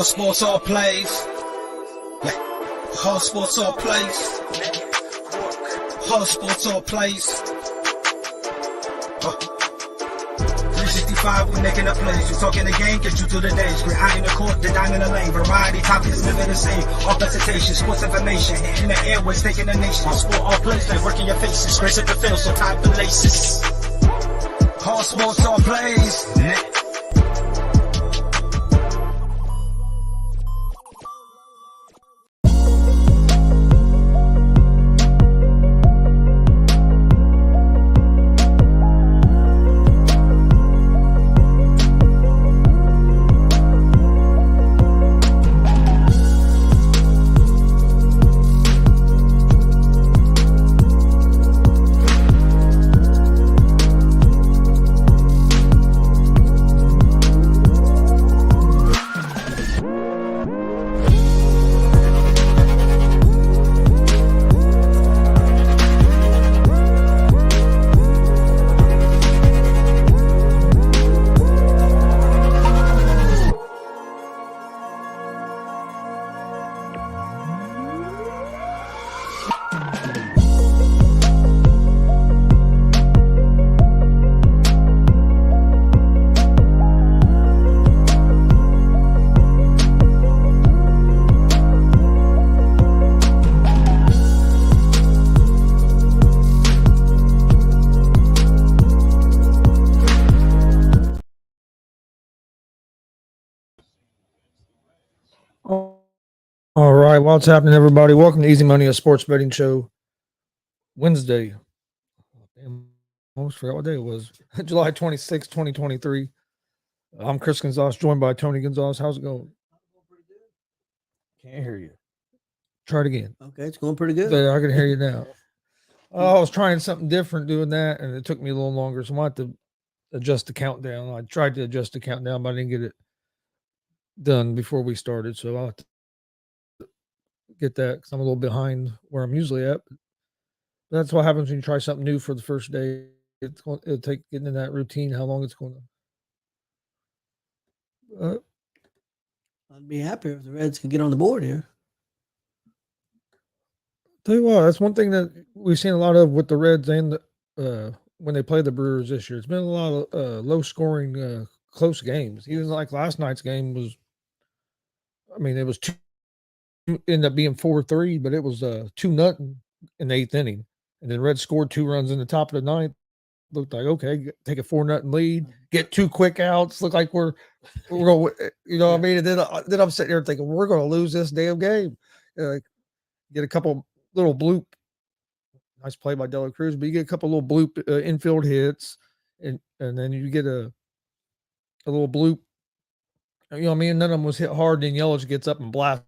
sports all plays. Yeah. All sports all plays. All sports all plays. 365, we making up plays. You talking the game, get you to the days. We're high in the court, the dime in the lane. Variety topics, living the same. All presentation, sports information. Hitting the airways, taking the nation. All sport, all plays, like working your faces. Grace at the field, so tie the laces. All sports, all plays. All right, what's happening, everybody? Welcome to Easy Money, a sports betting show. Wednesday. Damn, I almost forgot what day it was. July 26, 2023. I'm Chris Gonzalez, joined by Tony Gonzalez. How's it going? Can't hear you. Try it again. Okay, it's going pretty good. I can hear you now. I was trying something different doing that, and it took me a little longer, so I might have to adjust the countdown. I tried to adjust the countdown, but I didn't get it done before we started, so I'll have to get that because I'm a little behind where I'm usually at. But that's what happens when you try something new for the first day. It'll take getting in that routine, how long it's going to. I'd be happier if the Reds could get on the board here. Tell you what, that's one thing that we've seen a lot of with the Reds and when they play the Brewers this year. It's been a lot of low-scoring, close games. Even like last night's game was, I mean, it was ended up being 4-3, but it was 2-0 in the eighth inning. And then Reds scored 2 runs in the top of the ninth. Looked like, okay, take a 4-0 lead, get 2 quick outs. Look like we're going, you know what I mean? And then I'm sitting there thinking, we're going to lose this damn game. Get a couple little bloop. Nice play by Dela Cruz, but you get a couple little bloop infield hits, and then you get a little bloop. You know what I mean? None of them was hit hard. Then Yelich gets up and blasts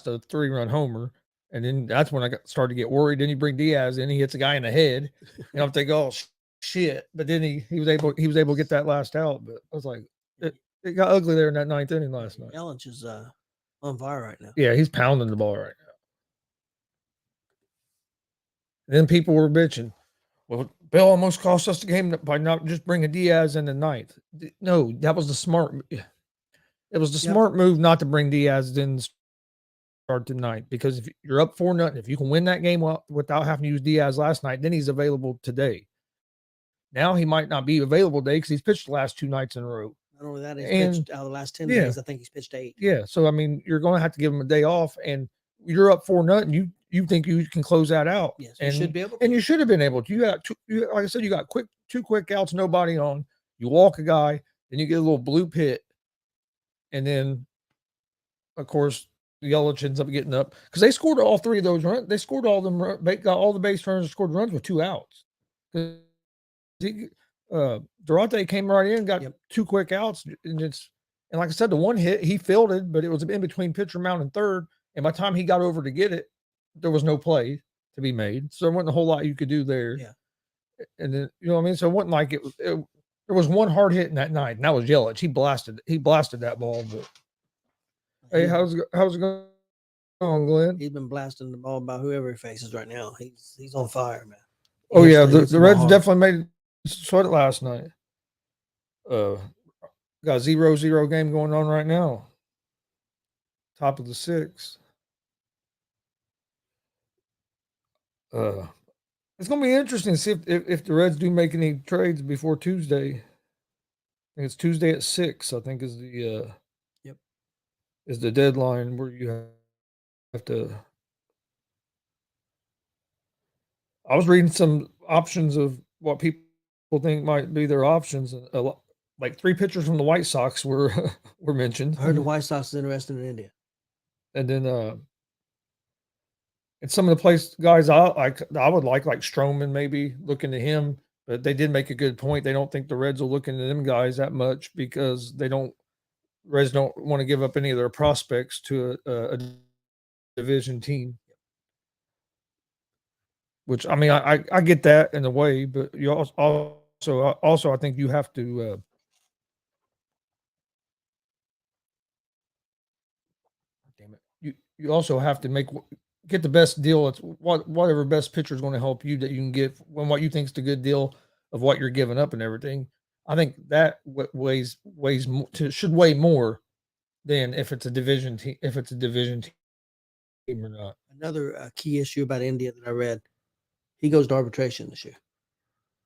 a 3-run homer, and then that's when I started to get worried. Then you bring Diaz in, he hits a guy in the head, and I'm thinking, oh shit! But then he was able to get that last out. But I was like, it got ugly there in that ninth inning last night. Yelich is on fire right now. Yeah, he's pounding the ball right now. And then people were bitching. Well, Bill almost cost us the game by not just bringing Diaz in the ninth. No, that was the smart. It was the smart move not to bring Diaz in start tonight, because if you're up 4-0, if you can win that game without having to use Diaz last night, then he's available today. Now he might not be available today because he's pitched the last 2 nights in a row. Not only that, he's pitched out of the last 10 days. I think he's pitched 8. Yeah, so I mean, you're going to have to give him a day off, and you're up 4-0. You think you can close that out? Yes, and you should be able to. And you should have been able to. You got like I said, you got 2 quick outs, nobody on. You walk a guy, then you get a little bloop hit, and then, of course, Yelich ends up getting up because they scored all 3 of those runs. They scored all of them. They got all the base runners and scored runs with 2 outs. Durante came right in, got 2 quick outs, and like I said, the one hit he fielded, but it was in between pitcher mound and third. And by the time he got over to get it, there was no play to be made. So there wasn't a whole lot you could do there. Yeah. And then, you know what I mean? So it wasn't like there was one hard hit in that night, and that was Yelich. He blasted that ball. But hey, how's it going on, Glenn? He's been blasting the ball by whoever he faces right now. He's on fire, man. The Reds definitely made sweat it last night. Got a 0-0 game going on right now. top of the 6th. It's going to be interesting to see if the Reds do make any trades before Tuesday. I think it's Tuesday at 6. I think is the Yep. is the deadline where you have to. I was reading some options of what people think might be their options, and like 3 pitchers from the White Sox were were mentioned. I heard the White Sox is interested in India. And then and some of the place guys I would like Stroman, maybe looking to him, but they did make a good point. They don't think the Reds will look into them guys that much because Reds don't want to give up any of their prospects to a division team. Which I mean, I get that in a way, but you also I think you have to. Damn it! You also have to get the best deal. It's whatever best pitcher is going to help you that you can get when what you think is the good deal of what you're giving up and everything. I think that should weigh more than if it's a division team. If it's a division team or not. Another key issue about India that I read, he goes to arbitration this year.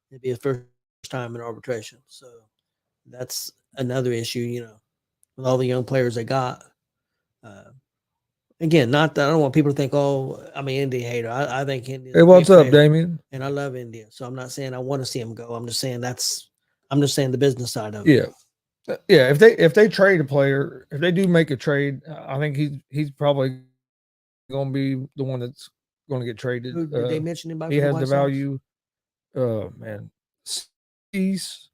It'd be his first time in arbitration, so that's another issue. With all the young players they got. Again, I don't want people to think, oh, I'm an India hater. I think India. Hey, what's up, Damien? And I love India, so I'm not saying I want to see him go. I'm just saying the business side of it. Yeah. If they trade a player, if they do make a trade, I think he's probably going to be the one that's going to get traded. Did they mention anybody? He has the value. Man, Cease,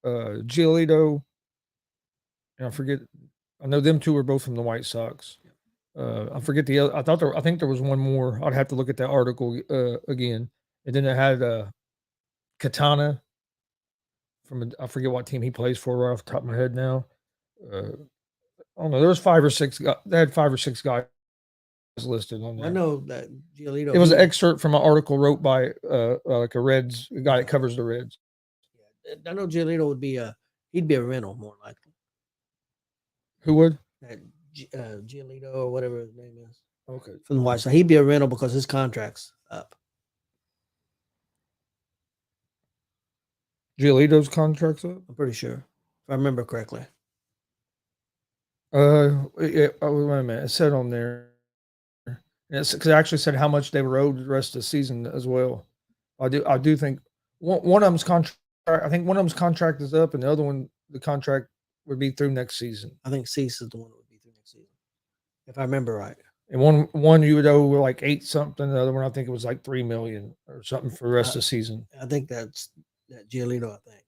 Giolito, and I forget. I know them two are both from the White Sox. I forget the other. I think there was one more. I'd have to look at that article again. And then it had Katana I forget what team he plays for right off the top of my head now. I don't know. There was 5 or 6 guys. They had 5 or 6 guys listed on there. I know that Giolito. It was an excerpt from an article wrote by like a guy that covers the Reds. I know Giolito would be he'd be a rental more likely. Who would? Giolito or whatever his name is. Okay. From the White Sox. He'd be a rental because his contract's up. Giolito's contract's up? I'm pretty sure. If I remember correctly. Yeah, wait a minute. It said on there. Because it actually said how much they were owed the rest of the season as well. I do think one of them's contract. I think one of them's contract is up, and the other one, the contract would be through next season. I think Cease is the one that would be through next season, if I remember right. And one you would owe like 8 something. The other one I think it was like $3 million or something for the rest of the season. I think that's that Giolito. I think.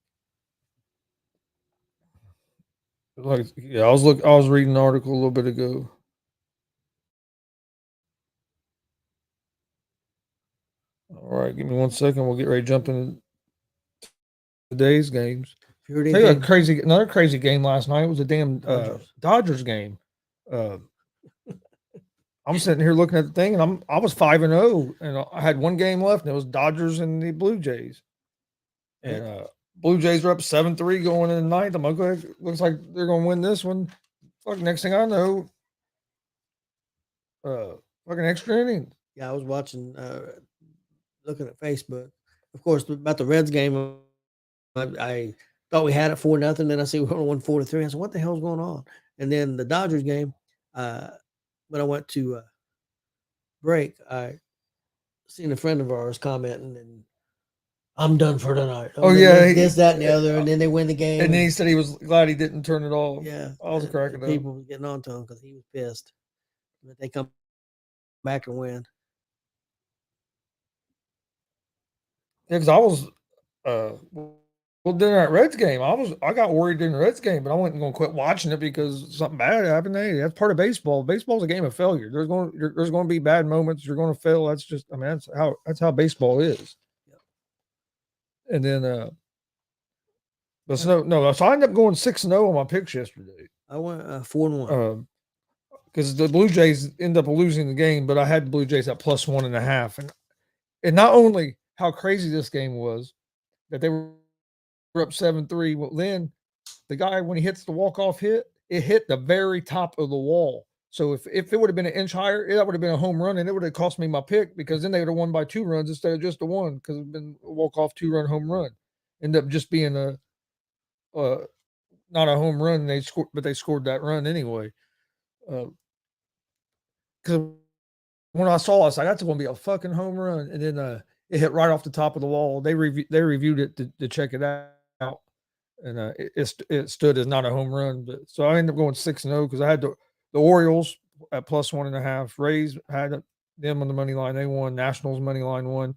Like I was reading an article a little bit ago. All right, give me 1 second. We'll get ready to jump into today's games. Another crazy game last night was a damn Dodgers game. I'm sitting here looking at the thing, and I was 5-0, and I had 1 game left, and it was Dodgers and the Blue Jays. And Blue Jays were up 7-3 going in the ninth. I'm like, okay, looks like they're going to win this one. Fuck, next thing I know, fucking extra inning. Yeah, I was watching, looking at Facebook. Of course, about the Reds game, I thought we had it 4-0. Then I see we only won 4-3. I said, what the hell's going on? And then the Dodgers game, when I went to break, I seen a friend of ours commenting, and I'm done for tonight. This, that, and the other, and then they win the game. And then he said he was glad he didn't turn it off. Yeah, I was cracking up. People was getting on to him because he was pissed. But they come back and win. Yeah, because I was during that Reds game, I got worried during the Reds game, but I wasn't going to quit watching it because something bad happened. Hey, that's part of baseball. Baseball's a game of failure. There's going to be bad moments. You're going to fail. That's just, I mean, that's how baseball is. Yep. And then, so I ended up going 6-0 on my picks yesterday. I went 4-1. Because the Blue Jays end up losing the game, but I had the Blue Jays at +1.5, and not only how crazy this game was that they were up 7-3. Well, then the guy, when he hits the walk-off hit, it hit the very top of the wall. So if it would have been an inch higher, that would have been a home run, and it would have cost me my pick because then they would have won by 2 runs instead of just a one because it's been a walk off 2-run home run. End up just being uh not a home run. They scored, but they scored that run anyway. Because when I saw it, I was like, that's going to be a fucking home run, and then it hit right off the top of the wall. They reviewed it to check it out, and it stood as not a home run. But so I ended up going 6-0 because I had the Orioles at +1.5. Rays had them on the money line. They won. Nationals money line won.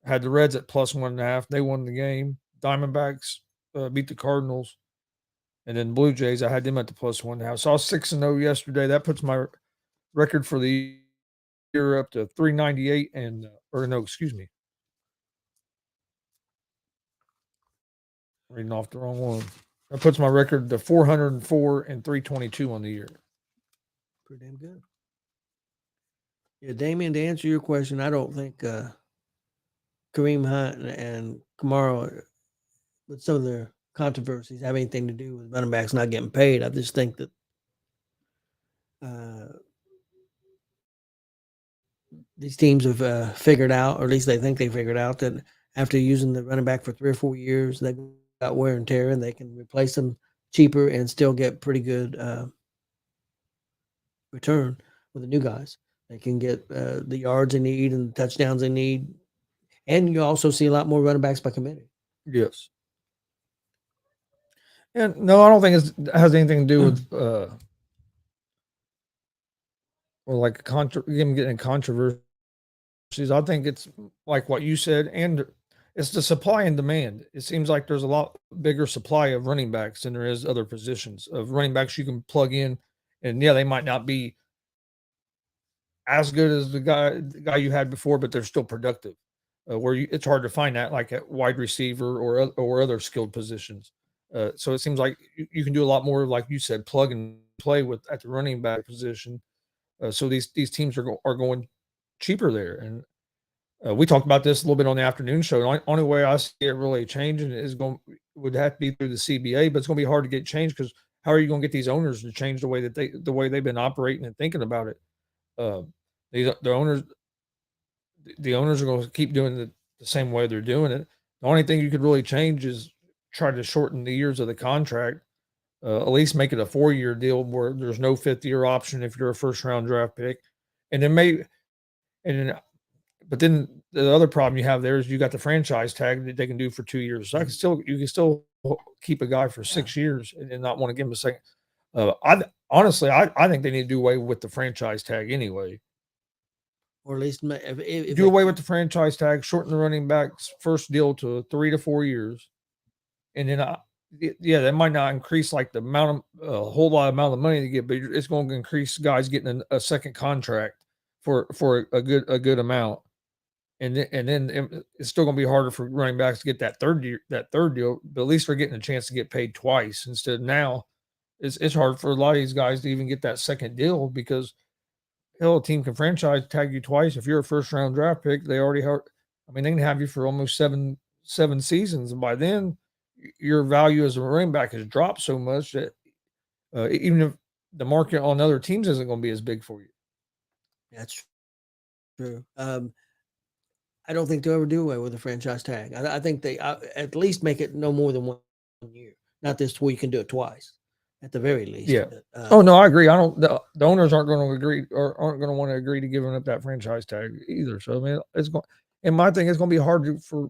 Had the Reds at +1.5. They won the game. Diamondbacks beat the Cardinals, and then Blue Jays. I had them at the +1.5. So I was 6-0 yesterday. That puts my record for the year up to 398 and or no, excuse me. Reading off the wrong one. That puts my record to 404 and 322 on the year. Pretty damn good. Yeah, Damien, to answer your question, I don't think Kareem Hunt and Kamara, with some of their controversies, have anything to do with running backs not getting paid. I just think that these teams have figured out, or at least they think they figured out, that after using the running back for 3 or 4 years, they've got wear and tear, and they can replace them cheaper and still get pretty good return with the new guys. They can get the yards they need and the touchdowns they need. And you also see a lot more running backs by committee. Yes. And no, I don't think it has anything to do with or like him getting controversies. I think it's like what you said, and it's the supply and demand. It seems like there's a lot bigger supply of running backs than there is other positions of running backs you can plug in, and yeah, they might not be as good as the guy you had before, but they're still productive. It's hard to find that like at wide receiver or other skilled positions. So it seems like you can do a lot more, like you said, plug and play with at the running back position. So these teams are going cheaper there, and we talked about this a little bit on the afternoon show. The only way I see it really changing would have to be through the CBA, but it's going to be hard to get changed because how are you going to get these owners to change the way they've been operating and thinking about it? The owners are going to keep doing the same way they're doing it. The only thing you could really change is try to shorten the years of the contract. At least make it a 4-year deal where there's no 5th-year option if you're a first-round draft pick, and but then the other problem you have there is you got the franchise tag that they can do for 2 years. So you can still keep a guy for 6 years and not want to give him a second. I think they need to do away with the franchise tag anyway. Or at least if do away with the franchise tag, shorten the running back's first deal to 3 to 4 years, and then that might not increase like the amount of a whole lot of amount of money to get, but it's going to increase guys getting a second contract for a good amount, and then it's still going to be harder for running backs to get that third deal, but at least they're getting a chance to get paid twice instead of now. It's hard for a lot of these guys to even get that second deal because hell, a team can franchise tag you twice. If you're a first round draft pick, they already have. I mean, they can have you for almost seven seasons, and by then, your value as a running back has dropped so much that even if the market on other teams isn't going to be as big for you. That's true. I don't think they'll ever do away with the franchise tag. I think they at least make it no more than 1 year. Not this where you can do it twice, at the very least. Yeah. Oh no, I agree. I don't. The owners aren't going to agree or aren't going to want to agree to giving up that franchise tag either. So I mean, it's going. And my thing is going to be hard for.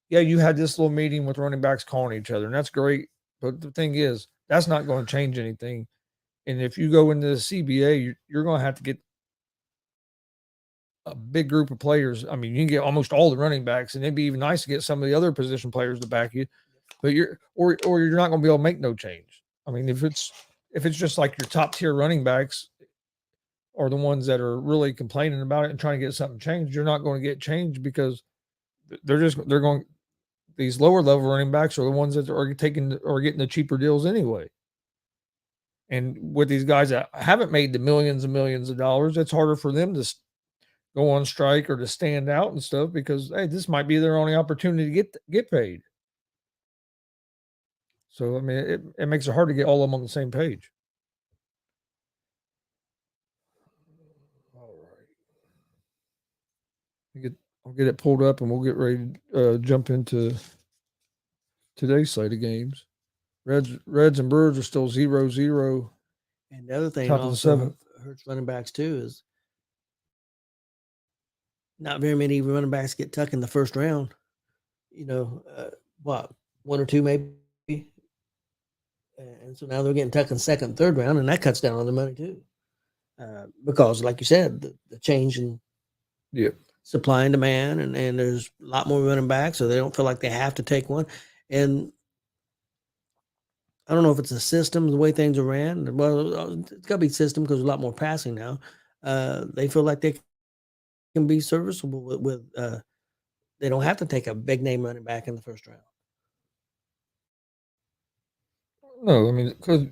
Yeah, you had this little meeting with running backs calling each other, and that's great. But the thing is, that's not going to change anything. And if you go into the CBA, you're going to have to get a big group of players. I mean, you can get almost all the running backs, and it'd be even nice to get some of the other position players to back you. But you're not going to be able to make no change. I mean, if it's just like your top tier running backs are the ones that are really complaining about it and trying to get something changed, you're not going to get changed because they're going. These lower level running backs are the ones that are getting the cheaper deals anyway. And with these guys that haven't made the millions and millions of dollars, it's harder for them to go on strike or to stand out and stuff because, hey, this might be their only opportunity to get paid. So, I mean, it makes it hard to get all of them on the same page. I'll get it pulled up, and we'll get ready to jump into today's slate of games. Reds and Brewers are still 0-0. And the other thing Top of the also seventh. hurts running backs too is not very many running backs get tucked in the first round. What, one or two maybe? And so now they're getting tucked in second, third round, and that cuts down on the money too. Because, like you said, the change in supply and demand, and there's a lot more running backs, so they don't feel like they have to take one. And I don't know if it's a system, the way things are ran. Well, it's got to be system because there's a lot more passing now. They feel like they can be serviceable with they don't have to take a big name running back in the first round. No, I mean, because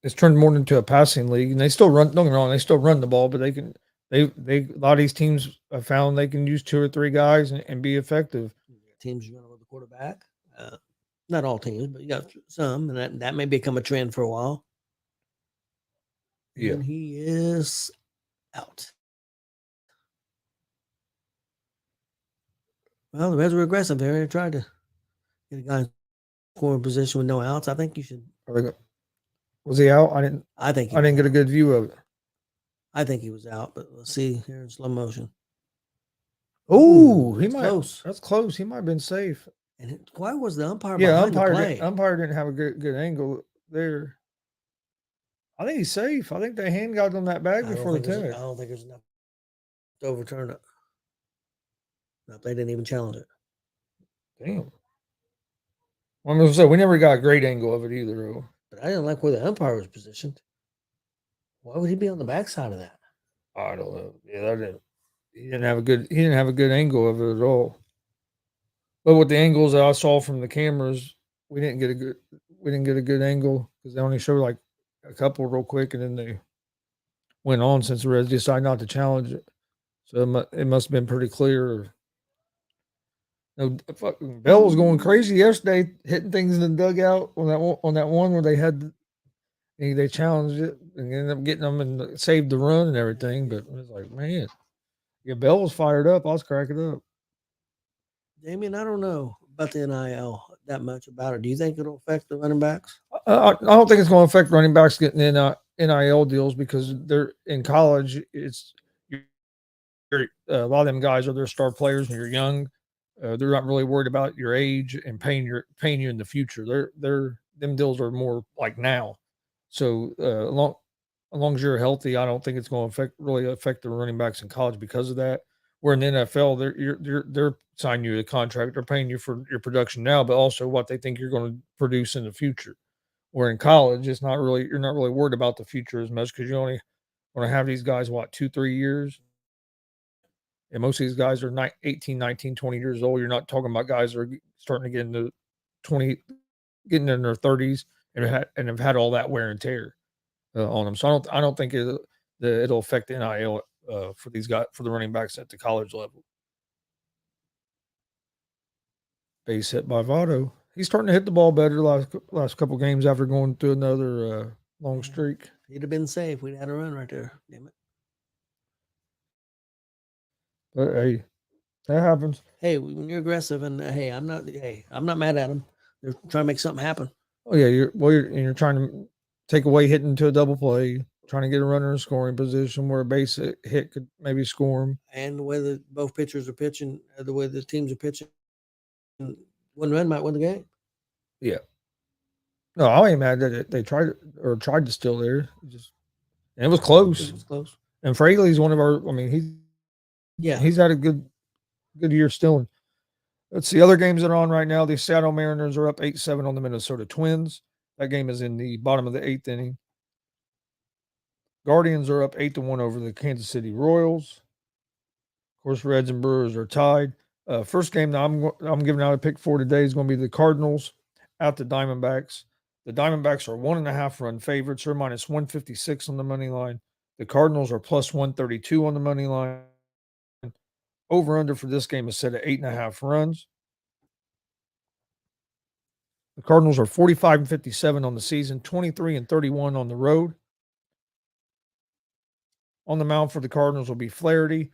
it's turned more into a passing league, and they still run. Don't get me wrong, they still run the ball, but they can. They a lot of these teams have found they can use 2 or 3 guys and be effective. Teams running with the quarterback. Not all teams, but you got some, and that may become a trend for a while. Yeah, and he is out. Well, the Reds were aggressive there. They tried to get a guy in scoring position with no outs. I think you should. Was he out? I didn't get a good view of it. I think he was out, but let's see here in slow motion. Oh, he might. Close. That's close. He might have been safe. And why was the umpire? Yeah, behind the play? Umpire didn't have a good angle there. I think he's safe. I think the hand got on that bag before the tag. I don't think there's enough to overturn it. No, they didn't even challenge it. Damn. Well, I'm going to say, we never got a great angle of it either, though. But I didn't like where the umpire was positioned. Why would he be on the backside of that? I don't know. Yeah, he didn't have a good angle of it at all. But with the angles that I saw from the cameras, we didn't get a good angle because they only showed like a couple real quick, and then they went on since the Reds decided not to challenge it. So it must have been pretty clear. Bell was going crazy yesterday, hitting things in the dugout on that one where they challenged it and ended up getting them and saved the run and everything. But it was like, man, Bell was fired up. I was cracking up. Damien, I don't know about the NIL that much about it. Do you think it'll affect the running backs? I don't think it's going to affect running backs getting NIL deals because they're in college. A lot of them guys are their star players when you're young. They're not really worried about your age and paying you in the future. Them deals are more like now. So as long as you're healthy, I don't think it's going to really affect the running backs in college because of that. Where in the NFL, they're signing you a contract, they're paying you for your production now, but also what they think you're going to produce in the future. Where in college, you're not really worried about the future as much because you only want to have these guys 2-3 years. And most of these guys are 18, 19, 20 years old. You're not talking about guys that are starting to get into 20, getting in their 30s and have had all that wear and tear on them. So I don't think it'll affect the NIL for these guys, for the running backs at the college level. Base hit by Votto. He's starting to hit the ball better last couple games after going through another long streak. He'd have been safe. We'd had a run right there. Damn it. But hey, that happens. Hey, when you're aggressive, and I'm not mad at them. They're trying to make something happen. Oh yeah, you're trying to take away hitting to a double play, trying to get a runner in scoring position where a base hit could maybe score them. And the way that both pitchers are pitching, the way the teams are pitching, one run might win the game. Yeah. No, I ain't mad that they tried to steal there. And it was close. It was close. And Fraley's one of our. I mean, he's had a good year stealing. Let's see other games that are on right now. The Seattle Mariners are up 8-7 on the Minnesota Twins. That game is in the bottom of the 8th inning. Guardians are up 8-1 over the Kansas City Royals. Of course, Reds and Brewers are tied. First game that I'm giving out a pick for today is going to be the Cardinals at the Diamondbacks. The Diamondbacks are 1.5 run favorites. They're minus 156 on the money line. The Cardinals are plus 132 on the money line. Over under for this game is set at 8.5 runs. The Cardinals are 45-57 on the season, 23-31 on the road. On the mound for the Cardinals will be Flaherty.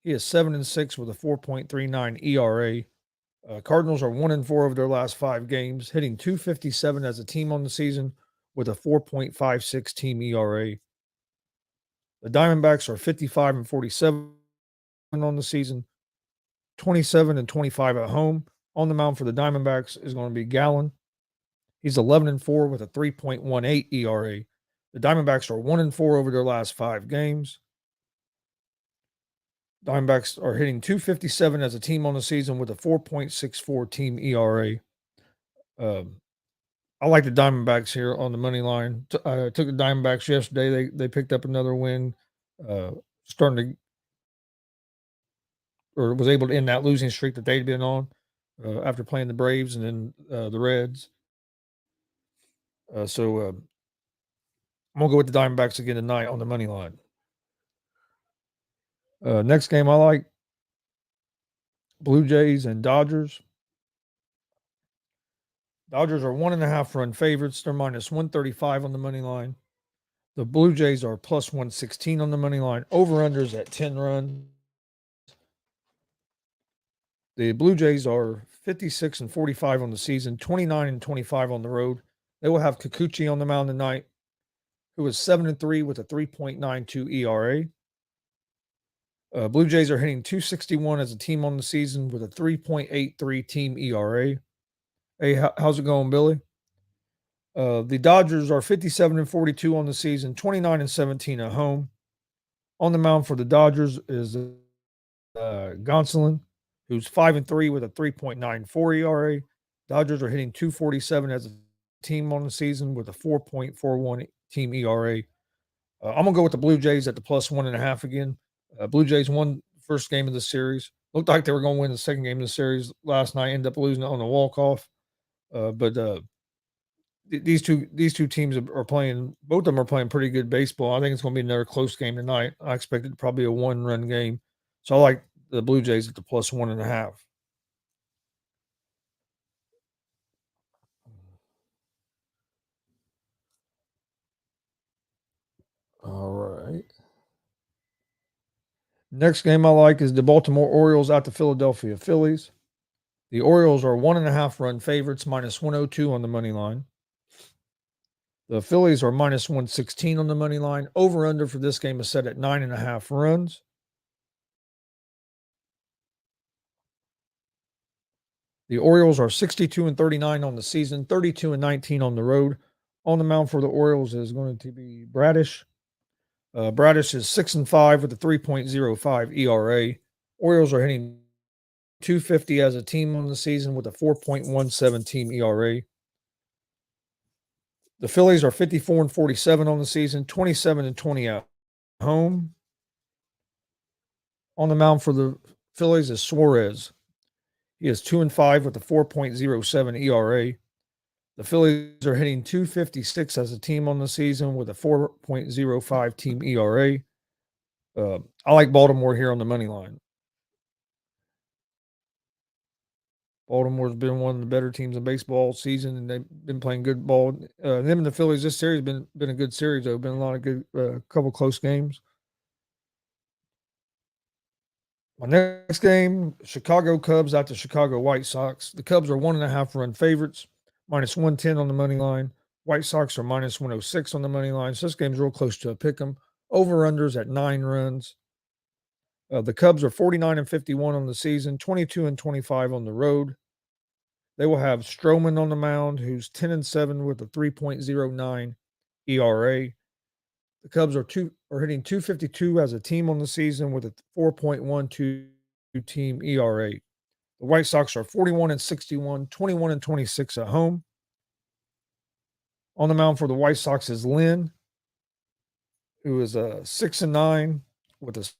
He is 7-6 with a 4.39 ERA. Cardinals are 1-4 of their last 5 games, hitting .257 as a team on the season with a 4.56 team ERA. The Diamondbacks are 55-47 on the season, 27-25 at home. On the mound for the Diamondbacks is going to be Gallen. He's 11-4 with a 3.18 ERA. The Diamondbacks are 1-4 over their last 5 games. Diamondbacks are hitting .257 as a team on the season with a 4.64 team ERA. I like the Diamondbacks here on the money line. I took the Diamondbacks yesterday. They picked up another win, starting to or was able to end that losing streak that they'd been on after playing the Braves and then the Reds. So I'm gonna go with the Diamondbacks again tonight on the money line. Next game I like Blue Jays and Dodgers. Dodgers are 1.5 run favorites. They're minus 135 on the money line. The Blue Jays are plus 116 on the money line. Over-unders at 10 runs. The Blue Jays are 56-45 on the season, 29-25 on the road. They will have Kikuchi on the mound tonight, who is 7-3 with a 3.92 ERA. Blue Jays are hitting .261 as a team on the season with a 3.83 team ERA. Hey, how's it going, Billy? The Dodgers are 57-42 on the season, 29-17 at home. On the mound for the Dodgers is Gonsolin, who's 5-3 with a 3.94 ERA. Dodgers are hitting .247 as a team on the season with a 4.41 team ERA. I'm gonna go with the Blue Jays at the plus 1.5 again. Blue Jays won first game of the series. Looked like they were going to win the second game of the series last night. Ended up losing on a walk-off. But these two teams are playing. Both of them are playing pretty good baseball. I think it's going to be another close game tonight. I expect it probably a 1-run game. So I like the Blue Jays at the plus 1.5. All right. Next game I like is the Baltimore Orioles at the Philadelphia Phillies. The Orioles are 1.5 run favorites, minus 102 on the money line. The Phillies are minus 116 on the money line. Over under for this game is set at 9.5 runs. The Orioles are 62-39 on the season, 32-19 on the road. On the mound for the Orioles is going to be Bradish. Bradish is 6-5 with a 3.05 ERA. Orioles are hitting .250 as a team on the season with a 4.17 team ERA. The Phillies are 54-47 on the season, 27-20 at home. On the mound for the Phillies is Suarez. He is 2-5 with a 4.07 ERA. The Phillies are hitting .256 as a team on the season with a 4.05 team ERA. I like Baltimore here on the money line. Baltimore's been one of the better teams in baseball all season, and they've been playing good ball. Them and the Phillies, this series has been a good series. There have been a lot of good, couple close games. My next game, Chicago Cubs at the Chicago White Sox. The Cubs are 1.5 run favorites, minus 110 on the money line. White Sox are minus 106 on the money line. So this game's real close to a pick 'em. Over-unders at 9 runs. The Cubs are 49-51 on the season, 22-25 on the road. They will have Stroman on the mound, who's 10-7 with a 3.09 ERA. The Cubs are hitting .252 as a team on the season with a 4.12 team ERA. The White Sox are 41-61, 21-26 at home. On the mound for the White Sox is Lynn, who is 6-9 with a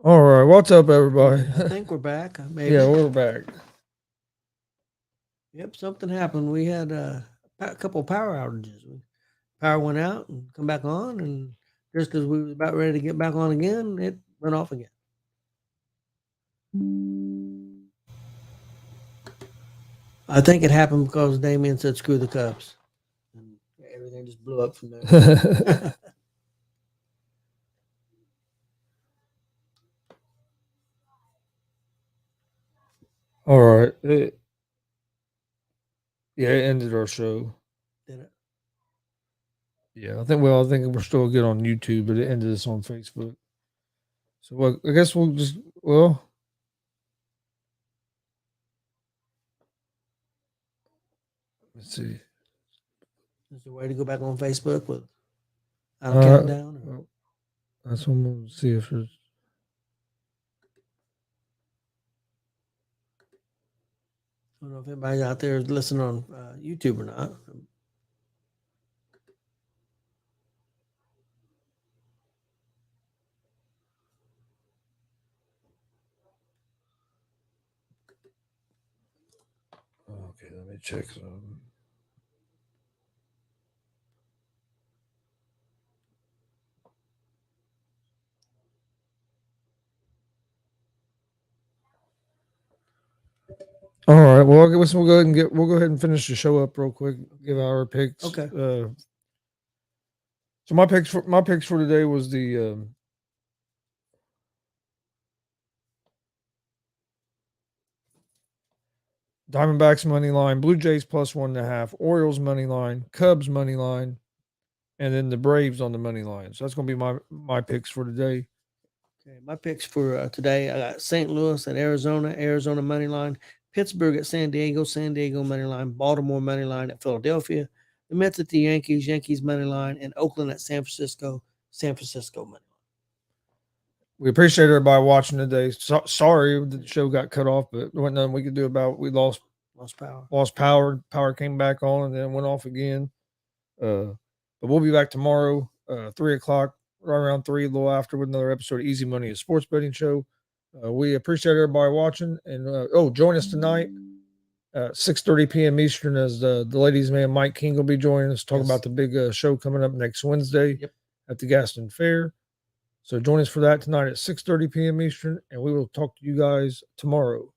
All right, what's up, everybody? I think we're back. Maybe. Yeah, we're back. Yep, something happened. We had a couple of power outages. Power went out and come back on, and just as we was about ready to get back on again, it went off again. I think it happened because Damien said, "Screw the Cubs," and everything just blew up from there. All right. Yeah, it ended our show. Did it? Yeah, I think we're still good on YouTube, but it ended us on Facebook. So well, I guess we'll just let's see. Is there a way to go back on Facebook with a countdown? Or? Well, that's what we'll see if there's. I don't know if anybody's out there is listening on YouTube or not. Okay, let me check some. All right. Well, I guess we'll go ahead and finish the show up real quick. Give our picks. Okay. So my picks for today was the Diamondbacks money line, Blue Jays plus 1.5, Orioles money line, Cubs money line, and then the Braves on the money line. So that's going to be my picks for today. Okay, my picks for today, I got St. Louis at Arizona money line, Pittsburgh at San Diego money line, Baltimore money line at Philadelphia, the Mets at the Yankees money line, and Oakland at San Francisco money line. We appreciate everybody watching today. Sorry the show got cut off, but there wasn't nothing we could do about it. We lost power. Power came back on and then went off again. But we'll be back tomorrow, 3:00, right around 3, a little after, with another episode of Easy Money, a sports betting show. We appreciate everybody watching, and join us tonight at 6:30 p.m. Eastern as the ladies' man Mike King will be joining us, talking about the big show coming up next Wednesday at the Gaston Fair. So join us for that tonight at 6:30 p.m. Eastern, and we will talk to you guys tomorrow.